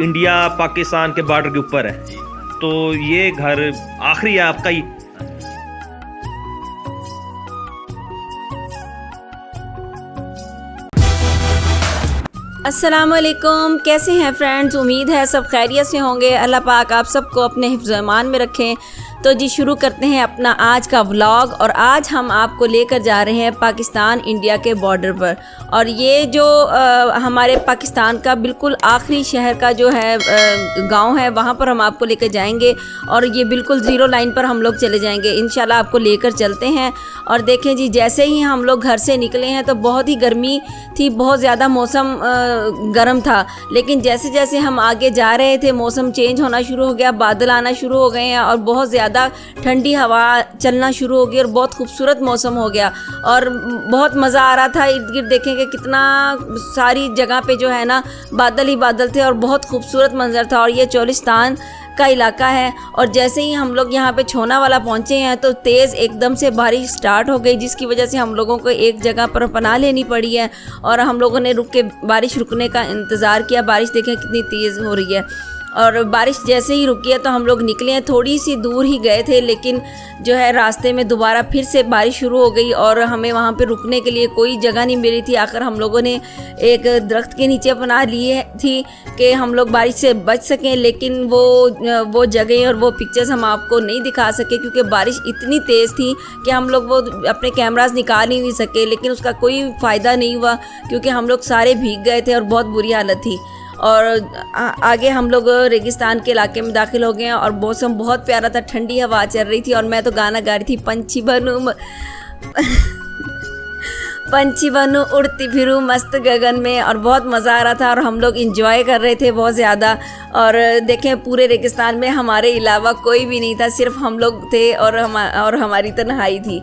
India Pakistan के border के ऊपर है, तो ये घर आखिरी है आपका ही? अस्सलामुअलैकुम, कैसे हैं फ्रेंड्स। उम्मीद है सब खैरियत से होंगे। अल्लाह पाक आप सबको अपने हिफ्ज़-ए-ईमान में रखें। तो जी शुरू करते हैं अपना आज का व्लॉग। और आज हम आपको लेकर जा रहे हैं पाकिस्तान इंडिया के बॉर्डर पर। और ये जो हमारे पाकिस्तान का बिल्कुल आखिरी शहर का जो है गांव है, वहाँ पर हम आपको लेकर जाएंगे। और ये बिल्कुल ज़ीरो लाइन पर हम लोग चले जाएंगे, इंशाल्लाह आपको लेकर चलते हैं। और देखें जी, जैसे ही हम लोग घर से निकले हैं तो बहुत ही गर्मी थी, बहुत ज़्यादा मौसम गर्म था। लेकिन जैसे जैसे हम आगे जा रहे थे मौसम चेंज होना शुरू हो गया, बादल आना शुरू हो गए हैं और बहुत ज़्यादा ठंडी हवा चलना शुरू हो गई और बहुत खूबसूरत मौसम हो गया। और बहुत मज़ा आ रहा था। इर्द गिर्द देखेंगे कितना सारी जगह पे जो है ना बादल ही बादल थे और बहुत खूबसूरत मंजर था। और ये चोलिस्तान का इलाका है। और जैसे ही हम लोग यहाँ पे छोना वाला पहुँचे हैं तो तेज़ एकदम से बारिश स्टार्ट हो गई, जिसकी वजह से हम लोगों को एक जगह पर पनाह लेनी पड़ी है। और हम लोगों ने रुक के बारिश रुकने का इंतज़ार किया। बारिश देखें कितनी तेज़ हो रही है। और बारिश जैसे ही रुकी है तो हम लोग निकले हैं, थोड़ी सी दूर ही गए थे, लेकिन जो है रास्ते में दोबारा फिर से बारिश शुरू हो गई और हमें वहाँ पे रुकने के लिए कोई जगह नहीं मिली थी। आखिर हम लोगों ने एक दरख्त के नीचे पनाह ली थी कि हम लोग बारिश से बच सकें। लेकिन वो जगह और वो पिक्चर्स हम आपको नहीं दिखा सके क्योंकि बारिश इतनी तेज़ थी कि हम लोग वो अपने कैमरास निकाल ही नहीं सके। लेकिन उसका कोई फ़ायदा नहीं हुआ क्योंकि हम लोग सारे भीग गए थे और बहुत बुरी हालत थी। और आगे हम लोग रेगिस्तान के इलाके में दाखिल हो गए हैं और मौसम बहुत प्यारा था, ठंडी हवा चल रही थी। और मैं तो गाना गा रही थी, पंछी बनूं उड़ती फिरूं मस्त गगन में। और बहुत मज़ा आ रहा था और हम लोग इंजॉय कर रहे थे बहुत ज़्यादा। और देखें पूरे रेगिस्तान में हमारे अलावा कोई भी नहीं था, सिर्फ हम लोग थे और हमारी तन्हाई थी।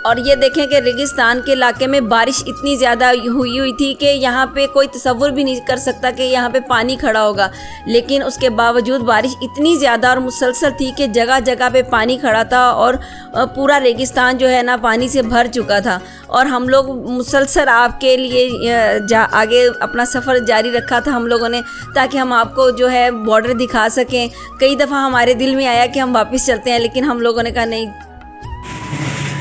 और ये देखें कि रेगिस्तान के इलाके में बारिश इतनी ज़्यादा हुई थी कि यहाँ पे कोई तसव्वुर भी नहीं कर सकता कि यहाँ पे पानी खड़ा होगा। लेकिन उसके बावजूद बारिश इतनी ज़्यादा और मुसलसल थी कि जगह जगह पे पानी खड़ा था और पूरा रेगिस्तान जो है ना पानी से भर चुका था। और हम लोग मुसलसल आपके लिए आगे अपना सफ़र जारी रखा था हम लोगों ने, ताकि हम आपको जो है बॉर्डर दिखा सकें। कई दफ़ा हमारे दिल में आया कि हम वापस चलते हैं, लेकिन हम लोगों ने कहा नहीं।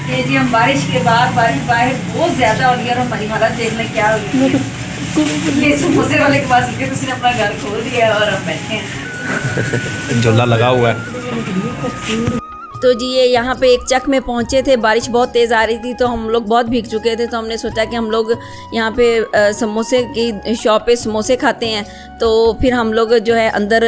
ये जी हम बारिश के बाद बारिश बाहर बहुत ज़्यादा हो रही है और हमारी हालत देखने क्या हो रही है। ये समोसे वाले के पास उसने अपना घर खोल दिया और हम बैठे हैं, झोला लगा हुआ है। तो जी ये यहाँ पे एक चक में पहुँचे थे, बारिश बहुत तेज़ आ रही थी तो हम लोग बहुत भीग चुके थे। तो हमने सोचा कि हम लोग यहाँ पे समोसे की शॉप पे समोसे खाते हैं। तो फिर हम लोग जो है अंदर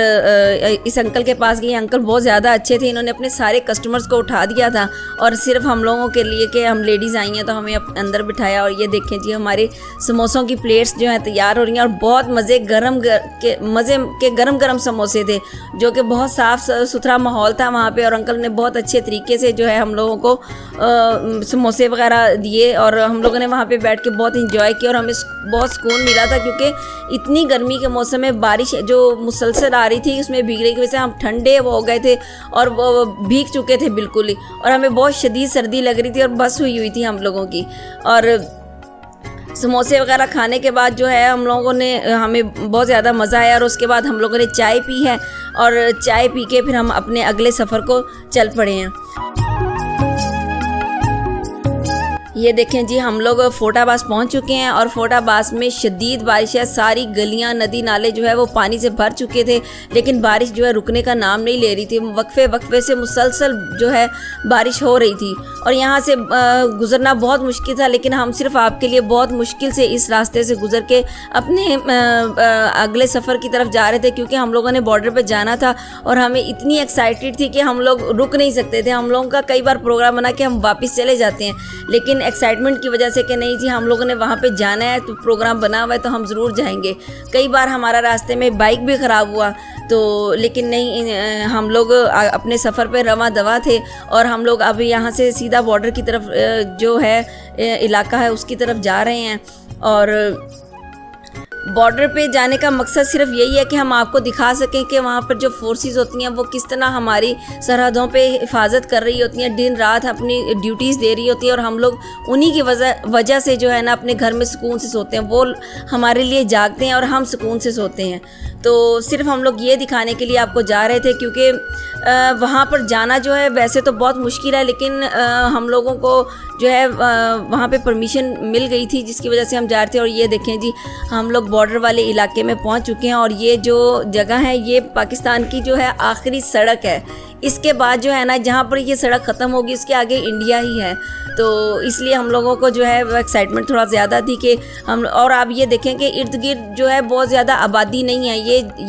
इस अंकल के पास गए। अंकल बहुत ज़्यादा अच्छे थे, इन्होंने अपने सारे कस्टमर्स को उठा दिया था और सिर्फ हम लोगों के लिए कि हम लेडीज़ आई हैं तो हमें अंदर बिठाया। और ये देखें जी हमारे समोसों की प्लेट्स जो हैं तैयार हो रही हैं और बहुत मज़े के गरम समोसे थे, जो कि बहुत साफ़ सुथरा माहौल था वहाँ पर। और अंकल ने बहुत अच्छे तरीके से जो है हम लोगों को समोसे वगैरह दिए और हम लोगों ने वहाँ पे बैठ के बहुत इंजॉय किया। और हमें बहुत सुकून मिला था क्योंकि इतनी गर्मी के मौसम में बारिश जो मुसलसल आ रही थी उसमें भीगने की वजह से हम ठंडे हो गए थे और वो भीग चुके थे बिल्कुल ही। और हमें बहुत शदीद सर्दी लग रही थी और बस हुई थी हम लोगों की। और समोसे वगैरह खाने के बाद जो है हम लोगों ने हमें बहुत ज़्यादा मज़ा आया। और उसके बाद हम लोगों ने चाय पी है और चाय पी के फिर हम अपने अगले सफ़र को चल पड़े हैं। ये देखें जी हम लोग फोटाबास पहुंच चुके हैं और फोटाबास में शदीद बारिश है। सारी गलियां नदी नाले जो है वो पानी से भर चुके थे, लेकिन बारिश जो है रुकने का नाम नहीं ले रही थी। वक्फे से मुसलसल जो है बारिश हो रही थी और यहाँ से गुज़रना बहुत मुश्किल था। लेकिन हम सिर्फ आपके लिए बहुत मुश्किल से इस रास्ते से गुज़र के अपने अगले सफ़र की तरफ जा रहे थे, क्योंकि हम लोगों ने बॉर्डर पर जाना था और हमें इतनी एक्साइटेड थी कि हम लोग रुक नहीं सकते थे। हम लोगों का कई बार प्रोग्राम बना कि हम वापस चले जाते हैं, लेकिन एक्साइटमेंट की वजह से कि नहीं जी हम लोगों ने वहाँ पे जाना है, तो प्रोग्राम बना हुआ है तो हम ज़रूर जाएंगे। कई बार हमारा रास्ते में बाइक भी ख़राब हुआ तो, लेकिन नहीं, हम लोग अपने सफ़र पे रवां दवा थे और हम लोग अभी यहाँ से सीधा बॉर्डर की तरफ जो है इलाका है उसकी तरफ जा रहे हैं। और बॉर्डर पे जाने का मकसद सिर्फ यही है कि हम आपको दिखा सकें कि वहाँ पर जो फोर्सेस होती हैं वो किस तरह हमारी सरहदों पे हिफाजत कर रही होती हैं, दिन रात अपनी ड्यूटीज़ दे रही होती हैं, और हम लोग उन्हीं की वजह से जो है ना अपने घर में सुकून से सोते हैं। वो हमारे लिए जागते हैं और हम सुकून से सोते हैं। तो सिर्फ हम लोग ये दिखाने के लिए आपको जा रहे थे, क्योंकि वहाँ पर जाना जो है वैसे तो बहुत मुश्किल है, लेकिन हम लोगों को जो है वहाँ पे परमिशन मिल गई थी, जिसकी वजह से हम जा रहे थे। और ये देखें जी, हम लोग बॉर्डर वाले इलाके में पहुँच चुके हैं, और ये जो जगह है ये पाकिस्तान की जो है आखिरी सड़क है। इसके बाद जो है ना जहाँ पर ये सड़क ख़त्म होगी उसके आगे इंडिया ही है। तो इसलिए हम लोगों को जो है वो एक्साइटमेंट थोड़ा ज़्यादा थी कि हम, और आप ये देखें कि इर्द गिर्द जो है बहुत ज़्यादा आबादी नहीं है।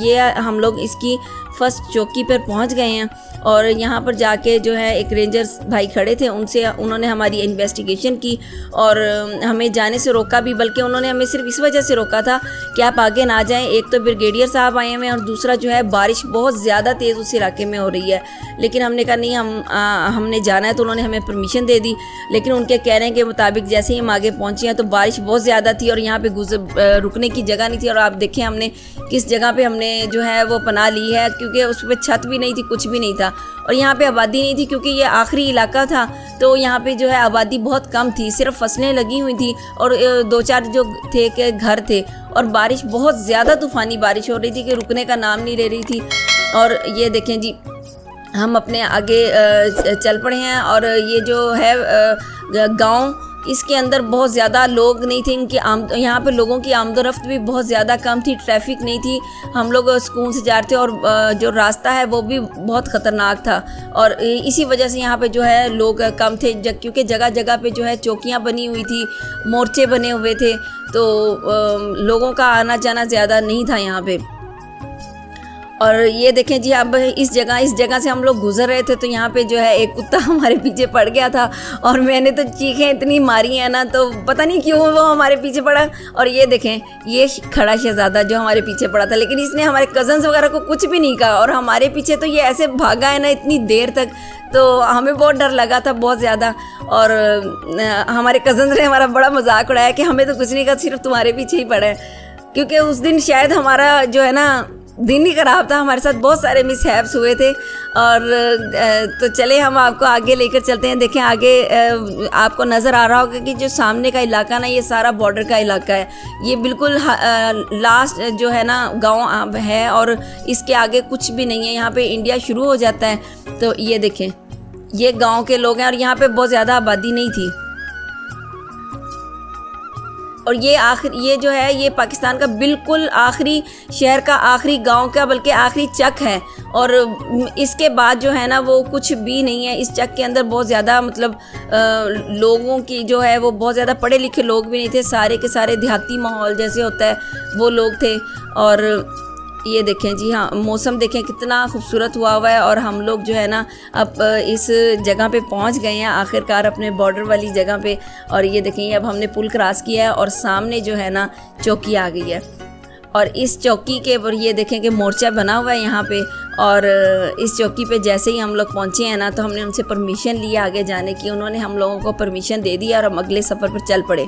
ये हम लोग इसकी फर्स्ट चौकी पर पहुंच गए हैं, और यहाँ पर जाके जो है एक रेंजर्स भाई खड़े थे, उन्होंने हमारी इन्वेस्टिगेशन की और हमें जाने से रोका भी, बल्कि उन्होंने हमें सिर्फ इस वजह से रोका था कि आप आगे ना जाएं। एक तो ब्रिगेडियर साहब आए हैं और दूसरा जो है बारिश बहुत ज़्यादा तेज़ उस इलाके में हो रही है। लेकिन हमने कहा नहीं, हमने जाना है, तो उन्होंने हमें परमिशन दे दी। लेकिन उनके कहने के मुताबिक जैसे ही हम आगे पहुँचे हैं तो बारिश बहुत ज़्यादा थी और यहाँ पर रुकने की जगह नहीं थी। और आप देखें हमने किस जगह पर हमने जो है वो पनाह ली है, क्योंकि उस पर छत भी नहीं थी, कुछ भी नहीं था, और यहाँ पे आबादी नहीं थी, क्योंकि ये आखिरी इलाका था। तो यहाँ पे जो है आबादी बहुत कम थी, सिर्फ फसलें लगी हुई थी और 2-4 जो थे के घर थे। और बारिश बहुत ज़्यादा तूफ़ानी बारिश हो रही थी कि रुकने का नाम नहीं ले रही थी। और ये देखें जी, हम अपने आगे चल पड़े हैं, और ये जो है गाँव, इसके अंदर बहुत ज़्यादा लोग नहीं थे। यहाँ पे लोगों की आमदोरफ्त भी बहुत ज़्यादा कम थी, ट्रैफिक नहीं थी, हम लोग सुकून से जा रहे थे। और जो रास्ता है वो भी बहुत ख़तरनाक था, और इसी वजह से यहाँ पे जो है लोग कम थे, क्योंकि जगह जगह पे जो है चौकियाँ बनी हुई थी, मोर्चे बने हुए थे, तो लोगों का आना जाना ज़्यादा नहीं था यहाँ पे। और ये देखें जी, अब इस जगह से हम लोग गुजर रहे थे, तो यहाँ पे जो है एक कुत्ता हमारे पीछे पड़ गया था, और मैंने तो चीखें इतनी मारी हैं ना, तो पता नहीं क्यों वो हमारे पीछे पड़ा। और ये देखें, ये खड़ा शहज़ादा जो हमारे पीछे पड़ा था, लेकिन इसने हमारे कज़न्स वगैरह को कुछ भी नहीं कहा, और हमारे पीछे तो ये ऐसे भागा है ना इतनी देर तक, तो हमें बहुत डर लगा था, बहुत ज़्यादा। और हमारे कज़न्स ने हमारा बड़ा मजाक उड़ाया कि हमें तो कुछ नहीं कहा, सिर्फ तुम्हारे पीछे ही पड़ा है, क्योंकि उस दिन शायद हमारा जो है ना दिन ही ख़राब था, हमारे साथ बहुत सारे मिसहैप्स हुए थे। और तो चले हम आपको आगे लेकर चलते हैं। देखें आगे आपको नज़र आ रहा होगा कि जो सामने का इलाका ना, ये सारा बॉर्डर का इलाका है। ये बिल्कुल लास्ट जो है ना गांव है, और इसके आगे कुछ भी नहीं है, यहाँ पे इंडिया शुरू हो जाता है। तो ये देखें, ये गांव के लोग हैं, और यहाँ पे बहुत ज़्यादा आबादी नहीं थी। और ये जो है ये पाकिस्तान का बिल्कुल आखिरी शहर का, आखिरी गांव का, बल्कि आखिरी चक है। और इसके बाद जो है ना वो कुछ भी नहीं है। इस चक के अंदर बहुत ज़्यादा मतलब लोगों की जो है वो बहुत ज़्यादा पढ़े लिखे लोग भी नहीं थे, सारे के सारे देहाती माहौल जैसे होता है वो लोग थे। और ये देखें जी, हाँ मौसम देखें कितना खूबसूरत हुआ है, और हम लोग जो है ना अब इस जगह पे पहुंच गए हैं आखिरकार, अपने बॉर्डर वाली जगह पे। और ये देखें, अब हमने पुल क्रॉस किया है और सामने जो है ना चौकी आ गई है, और इस चौकी के ऊपर ये देखें कि मोर्चा बना हुआ है यहाँ पे। और इस चौकी पे जैसे ही हम लोग पहुँचे हैं ना, तो हमने उनसे परमिशन लिया आगे जाने की, उन्होंने हम लोगों को परमिशन दे दी और हम अगले सफ़र पर चल पड़े।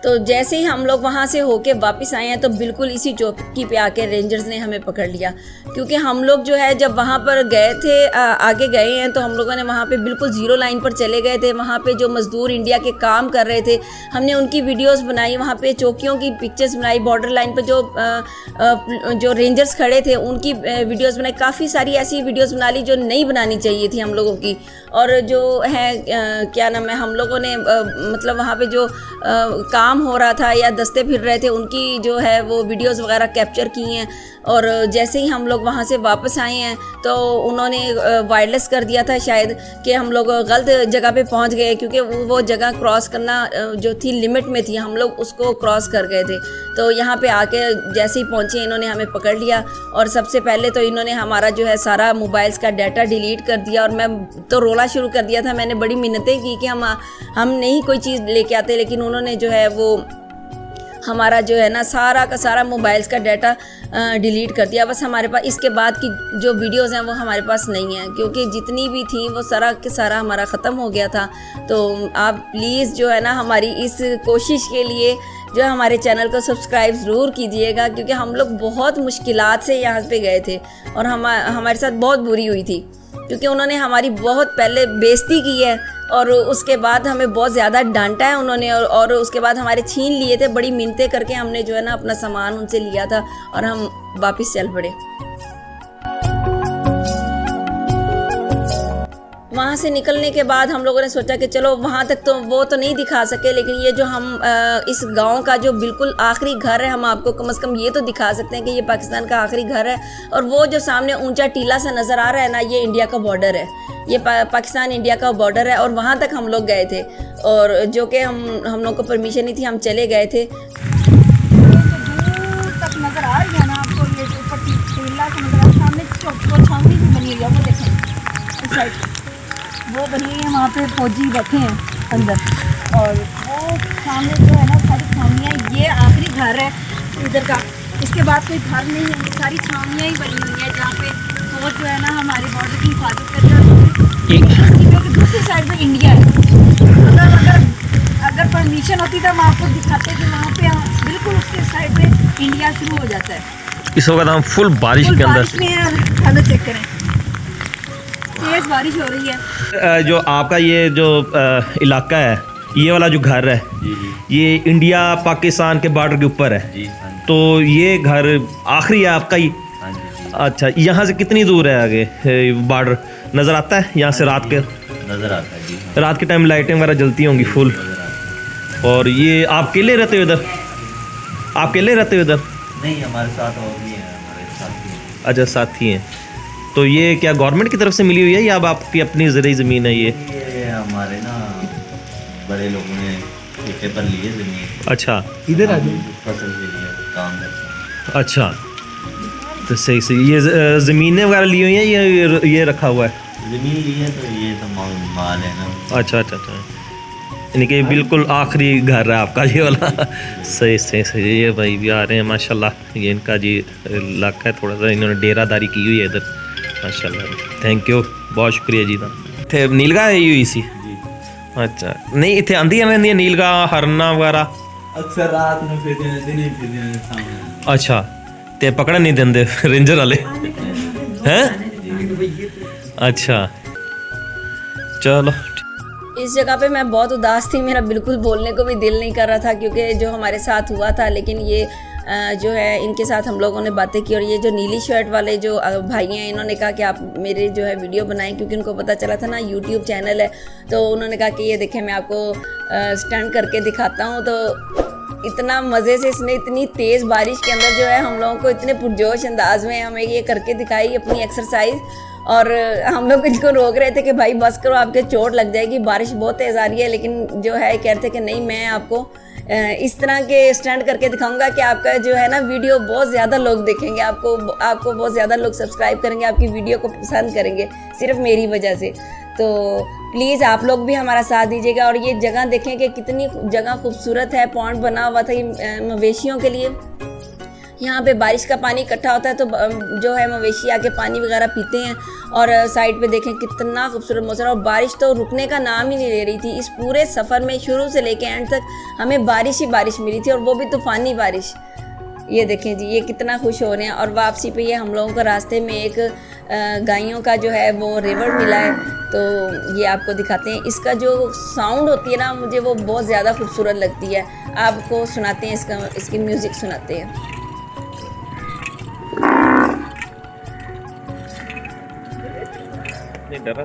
तो जैसे ही हम लोग वहाँ से होके वापस आए हैं, तो बिल्कुल इसी चौकी पे आके रेंजर्स ने हमें पकड़ लिया, क्योंकि हम लोग जो है जब वहाँ पर गए थे, आगे गए हैं, तो हम लोगों ने वहाँ पे बिल्कुल ज़ीरो लाइन पर चले गए थे। वहाँ पे जो मज़दूर इंडिया के काम कर रहे थे, हमने उनकी वीडियोस बनाई, वहाँ पे चौकियों की पिक्चर्स बनाई, बॉर्डर लाइन पर जो रेंजर्स खड़े थे उनकी वीडियोस बनाई। काफ़ी सारी ऐसी वीडियोस बना ली जो नहीं बनानी चाहिए थी हम लोगों की। और जो है क्या नाम है, हम लोगों ने मतलब वहाँ पे जो काम हो रहा था या दस्ते फिर रहे थे, उनकी जो है वो वीडियोस वगैरह कैप्चर की हैं। और जैसे ही हम लोग वहाँ से वापस आए हैं, तो उन्होंने वायरलेस कर दिया था शायद कि हम लोग गलत जगह पे पहुँच गए, क्योंकि वो जगह क्रॉस करना जो थी लिमिट में थी, हम लोग उसको क्रॉस कर गए थे। तो यहाँ पे आके जैसे ही पहुँचे, इन्होंने हमें पकड़ लिया, और सबसे पहले तो इन्होंने हमारा जो है सारा मोबाइल्स का डाटा डिलीट कर दिया, और मैं तो रोना शुरू कर दिया था। मैंने बड़ी मिन्नतें की कि हम नहीं कोई चीज़ लेके आते, लेकिन उन्होंने जो है वो हमारा जो है ना सारा का सारा मोबाइल्स का डाटा डिलीट कर दिया। बस हमारे पास इसके बाद की जो वीडियोस हैं वो हमारे पास नहीं हैं, क्योंकि जितनी भी थी वो सारा के सारा हमारा ख़त्म हो गया था। तो आप प्लीज़ जो है ना हमारी इस कोशिश के लिए जो है हमारे चैनल को सब्सक्राइब ज़रूर कीजिएगा, क्योंकि हम लोग बहुत मुश्किलात से यहाँ पे गए थे और हमारे साथ बहुत बुरी हुई थी, क्योंकि उन्होंने हमारी बहुत पहले बेइज्जती की है और उसके बाद हमें बहुत ज़्यादा डांटा है उन्होंने, और उसके बाद हमारे छीन लिए थे। बड़ी मिन्नतें करके हमने जो है ना अपना सामान उनसे लिया था और हम वापस चल पड़े। वहाँ से निकलने के बाद हम लोगों ने सोचा कि चलो वहाँ तक तो वो तो नहीं दिखा सके, लेकिन ये जो हम इस गांव का जो बिल्कुल आखिरी घर है हम आपको कम से कम ये तो दिखा सकते हैं कि ये पाकिस्तान का आखिरी घर है। और वो जो सामने ऊंचा टीला सा नज़र आ रहा है ना, ये इंडिया का बॉर्डर है, ये पाकिस्तान इंडिया का बॉर्डर है। और वहाँ तक हम लोग गए थे, और जो कि हम लोग को परमिशन नहीं थी, हम चले गए थे। तक नज़र आ रही है ना आपको, ये जो ऊपर टीला से नज़र आ, सामने छावनी भी बनी हुई है, वो देखें इस साइड वो बनी हुई है, वहाँ पे फौजी बैठे हैं अंदर, और वो सामने जो है ना सारी छावनियाँ, ये आखिरी घर है इधर का। इसके बाद कोई घर नहीं है, सारी छावनियाँ ही बनी हुई है जहाँ पे फौज जो है ना हमारे बॉर्डर की हिफाजत कर रही है। दूसरी साइड में इंडिया है। अगर परमिशन होती तो हम आपको दिखाते कि वहाँ पे बिल्कुल उसके साइड में इंडिया शुरू हो जाता है। इस वक्त हम फुल बारिश के अंदर हेलो चेक करें, तेज बारिश हो रही है। जो आपका ये जो इलाका है, ये वाला जो घर है, ये इंडिया पाकिस्तान के बॉर्डर के ऊपर है। तो ये घर आखिरी है आपका ही? अच्छा, यहाँ से कितनी दूर है आगे बॉर्डर? नज़र आता है यहाँ से? रात के नज़र आता है जी। रात के टाइम लाइटें वगैरह जलती होंगी फुल। और ये आप अकेले रहते हो इधर? आप अकेले रहते हो इधर? नहीं, हमारे साथ और भी है, हमारे साथी हैं। अच्छा, साथी हैं। तो ये क्या गवर्नमेंट की तरफ से मिली हुई है या अब आपकी अपनी ज़रूरी ज़मीन है ये? ये हमारे ना बड़े लोगों ने ठेके पर लिए ज़मीन। अच्छा, इधर आ जाइए, फसल के लिए काम करते हैं। अच्छा, तो सही सही। ये ज़मीनें वगैरह ली हुई हैं, ये रखा हुआ है? ज़मीन ली है तो ये तो माल है ना। अच्छा अच्छा अच्छा, यानी कि बिल्कुल आखिरी घर है आपका ये वाला। सही सही सही। ये भाई भी आ रहे हैं माशाल्लाह, ये इनका जी इलाका है, थोड़ा सा इन्होंने डेरादारी की हुई है इधर माशाल्लाह। थैंक यू, बहुत शुक्रिया जी। इतने नीलगा आई हुई सी? अच्छा, नहीं इतने आंदी में नीलगा हरना वगैरह अक्सर रात में फिर दिन ही सामने। अच्छा, ते पकड़ नहीं देंगे रेंजर वाले हैं? अच्छा, चलो। इस जगह पे मैं बहुत उदास थी, मेरा बिल्कुल बोलने को भी दिल नहीं कर रहा था, क्योंकि जो हमारे साथ हुआ था। लेकिन ये जो है इनके साथ हम लोगों ने बातें की, और ये जो नीली शर्ट वाले जो भाई हैं, इन्होंने कहा कि आप मेरे जो है वीडियो बनाएं, क्योंकि उनको पता चला था ना यूट्यूब चैनल है। तो उन्होंने कहा कि ये देखें मैं आपको स्टंट करके दिखाता हूँ। तो इतना मज़े से इसने इतनी तेज़ बारिश के अंदर जो है हम लोगों को इतने पुरजोश अंदाज में हमें ये करके दिखाई अपनी एक्सरसाइज। और हम लोग इनको रोक रहे थे कि भाई बस करो, आपके चोट लग जाएगी, बारिश बहुत तेज़ आ रही है। लेकिन जो है कहते थे कि नहीं, मैं आपको इस तरह के स्टंट करके दिखाऊंगा कि आपका जो है ना वीडियो बहुत ज़्यादा लोग देखेंगे, आपको बहुत ज़्यादा लोग सब्सक्राइब करेंगे, आपकी वीडियो को पसंद करेंगे सिर्फ मेरी वजह से। तो प्लीज़ आप लोग भी हमारा साथ दीजिएगा। और ये जगह देखें कि कितनी जगह खूबसूरत है, पॉन्ड बना हुआ था ये मवेशियों के लिए। यहाँ पे बारिश का पानी इकट्ठा होता है तो जो है मवेशी आके पानी वगैरह पीते हैं। और साइड पे देखें कितना खूबसूरत मौसम, और बारिश तो रुकने का नाम ही नहीं ले रही थी। इस पूरे सफ़र में शुरू से लेके एंड तक हमें बारिश ही बारिश मिली थी, और वो भी तूफ़ानी बारिश। ये देखें जी, ये कितना खुश हो रहे हैं। और वापसी पे ये हम लोगों को रास्ते में एक गायों का जो है वो रिवर मिला है, तो ये आपको दिखाते हैं। इसका जो साउंड होती है ना, मुझे वो बहुत ज़्यादा खूबसूरत लगती है। आपको सुनाते हैं इसकी म्यूज़िक सुनाते हैं। नहीं डरा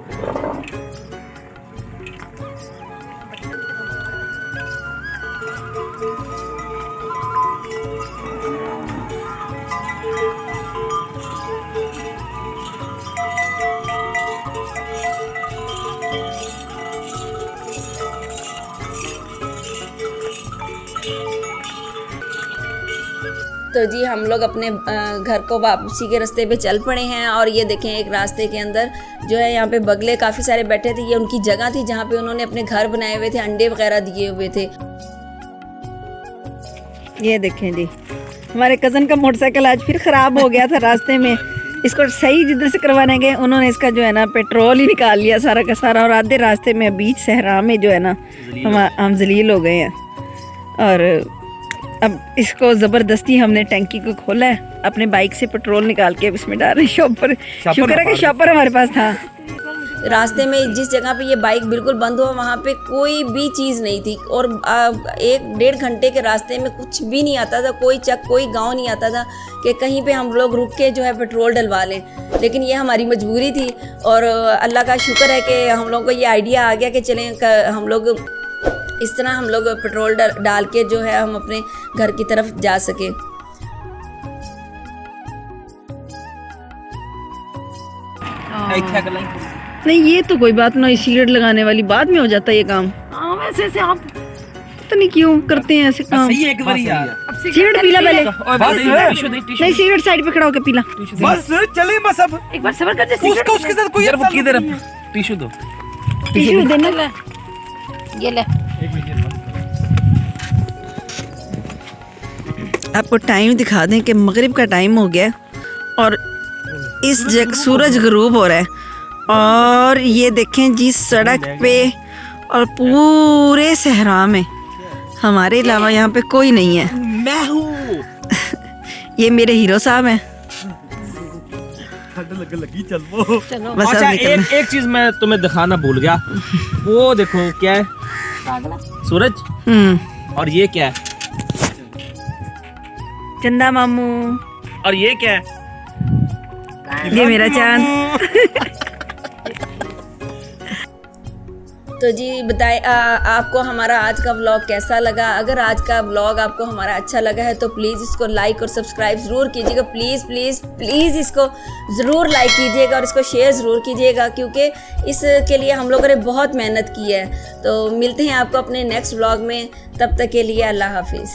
तो जी हम लोग अपने घर को वापसी के रास्ते पे चल पड़े हैं। और ये देखें एक रास्ते के अंदर जो है यहाँ पे बगले काफ़ी सारे बैठे थे। ये उनकी जगह थी जहाँ पे उन्होंने अपने घर बनाए हुए थे, अंडे वगैरह दिए हुए थे। ये देखें जी, हमारे कज़न का मोटरसाइकिल आज फिर ख़राब हो गया था रास्ते में। इसको सही जिधर से करवाने गए उन्होंने इसका जो है ना पेट्रोल ही निकाल लिया सारा का सारा, और आधे रास्ते में बीच सहरा में जो है ना हम जलील हो गए हैं। और अब इसको ज़बरदस्ती हमने टैंकी को खोला है, अपने बाइक से पेट्रोल निकाल के अब इसमें डाल रहे हैं। शॉपर, शुक्र है कि शॉपर हमारे पास था। रास्ते में जिस जगह पे ये बाइक बिल्कुल बंद हुआ वहाँ पे कोई भी चीज़ नहीं थी, और 1-1.5 घंटे के रास्ते में कुछ भी नहीं आता था, कोई चक कोई गांव नहीं आता था कि कहीं पे हम लोग रुक के जो है पेट्रोल डलवा लें। लेकिन ये हमारी मजबूरी थी, और अल्लाह का शुक्र है कि हम लोग को ये आइडिया आ गया कि चलें हम लोग इस तरह हम लोग पेट्रोल डाल के जो है हम अपने घर की तरफ जा सके। नहीं ये तो कोई बात नहीं, सीट लगाने वाली बाद में हो जाता है ये काम। हाँ वैसे से आप पता नहीं क्यों करते हैं ऐसे काम। सही है एक बार यार। सिगरेट पीला पहले। टिश्यू दे टिश्यू। नहीं सिगरेट साइड पे खड़ा होकर पीला। बस चले बस अब एक बार सबर कर दे। उसका उसके साथ कोई यार वो किधर है? टिश्यू दो। टिश्यू देना ले। ये ले। आपको टाइम दिखा दें कि मगरिब का टाइम हो गया और इस जगह सूरज गरूब हो रहा है, और ये देखें जी सड़क पे और पूरे सहरा में हमारे अलावा यहाँ पे कोई नहीं है। मैं हूँ। ये मेरे हीरो साहब हैं। लगी चल वो। बस अच्छा अब निकलना। एक चीज मैं तुम्हें दिखाना भूल गया, वो देखो क्या है, सूरज, और ये क्या है, चंदा मामू, और ये क्या है, ये मेरा चांद। तो जी बताएं आपको हमारा आज का व्लॉग कैसा लगा। अगर आज का व्लॉग आपको हमारा अच्छा लगा है तो प्लीज़ इसको लाइक और सब्सक्राइब ज़रूर कीजिएगा। प्लीज़ प्लीज़ प्लीज़ इसको ज़रूर लाइक कीजिएगा और इसको शेयर ज़रूर कीजिएगा, क्योंकि इसके लिए हम लोगों ने बहुत मेहनत की है। तो मिलते हैं आपको अपने नेक्स्ट व्लॉग में, तब तक के लिए अल्लाह हाफिज़।